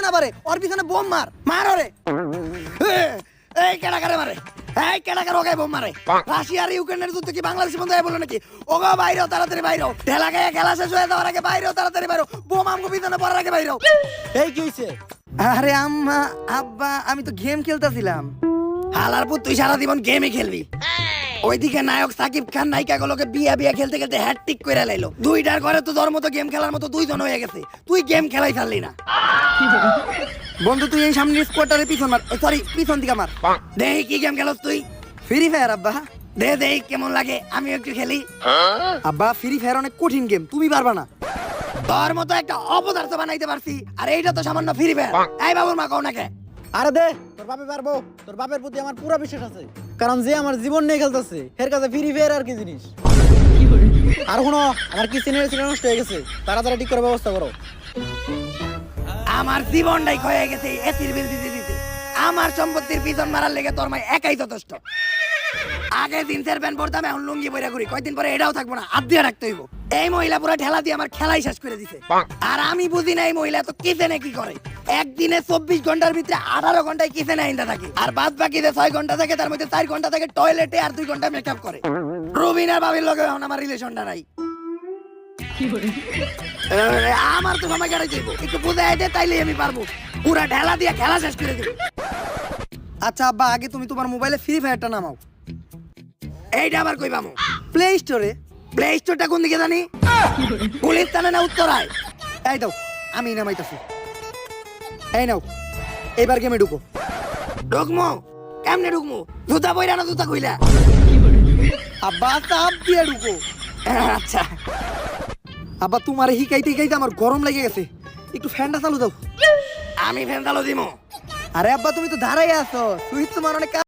না পারে ওর পিছনে বোম মার ওরে এই কেডা মারে এই কেডা ওকে বোম মারে রাশিয়া আর ইউক্রেনের যুদ্ধ কি বাংলাদেশ বন্ধ হয়ে বললো নাকি ওগো বাইরেও তাড়াতাড়ি বাইরেও ঢেলা গায়ে খেলা শেষ হয়ে যাওয়ার আগে বাইরেও তাড়াতাড়ি বাইরেও বোম আমগো পিছনে পড়ার আগে বাইরেও এই কি হইছে? আরে আম্মা আব্বা আমি তো গেম খেলতেছিলাম। হালার পুত তুই সারা জীবন গেমই খেলবি। ওইদিকে নায়ক সাকিব খান নায়িকা গুলোকে বিয়া খেলতে খেলতে হ্যাটট্রিক করে লাইলো। দুইটার ঘরে তো তোর মতো গেম খেলার মতো দুইজন হয়ে গেছে, তুই গেম খেলাই ফেললি না। বন্ধু তুই এই সামনের স্কোয়াডটারে পিছন মার, সরি পিছন দিকে মার। দেই কি গেম খেলছ তুই? ফ্রি ফায়ার আব্বা। দেই কেমন লাগে আমি একটু খেলি। আব্বা ফ্রি ফায়ার অনেক কঠিন গেম, তুমি পারবা না। তোর মতো একটা অপদার্থ বানাইতে পারছি আর এইটা তো সামান্য ফ্রি ফায়ার। এই বাবুর মা কও নাকে? আরে দে, তোর বাপে পারবো। তোর বাপের প্রতি আমার পুরো বিশ্বাস আছে, কারণ যে আমার জীবন নিয়ে খেলতেছে এর কাছে ফ্রি ফায়ার আর কি জিনিস। আর কোনো আমার কিচেনের ছিল নষ্ট হয়ে গেছে, তাড়াতাড়ি ঠিক করার ব্যবস্থা করো। আমার জীবনটাই ক্ষয়ে গেছে এসির বিল দিতে দিতে। আমার সম্পত্তির পিছন মারার লেগে তোর মাই একাই যথেষ্ট। আগে জিন্সের প্যান্ট পরতাম, এখন লুঙ্গি পরে ঘুরি। কয়দিন পরে এটাও থাকবো না, হাত দিয়ে রাখতে হইব। এই মহিলা পুরো ঠেলা দিয়ে আমার খেলাই শেষ করে দিছে। আর আমি বুঝি না এই মহিলা তো কিচেনে কি করে। একদিনে 24 ঘন্টার ভিতরে 18 ঘন্টায় কিচেনে আইন্দা থাকে, আর বাদ বাকি যে 6 ঘন্টা থাকে তার মধ্যে 4 ঘন্টা থাকে টয়লেটে আর 2 ঘন্টা মেকআপ করে। রুবিনার বাবির লগে এখন আমার রিলেশনটা নাই। আমার তো সময় কাটাই যাইব, একটু বুঝাই দে তাইলে আমি পারবো। পুরা ঢেলা দিয়ে খেলা শেষ করে দেব। আচ্ছা আব্বা আগে তুমি তোমার মোবাইলে ফ্রি ফায়ারটা নামাও। এইটা আবার কই পামু? প্লে স্টোরে। প্লে স্টোরটা কোন দিকে জানি? পুলিশ থানা না উত্তরায়? এই দাও আমি নামাইতাছি। এই নাও এবার গেমে ঢুকো। ঢুকমু? কেমনে ঢুকমু? জুতা পইরা না জুতা কইলা? আব্বা চাপ দিয়ে ঢুকো। আচ্ছা আব্বা তোমার হিকাইতে আমার গরম লেগে গেছে, একটু ফ্যানটা চালু দাও। আমি ফ্যান চালু দিমু? আরে আব্বা তুমি তো দাঁড়াই আছো, সুইচ তোমার অনেক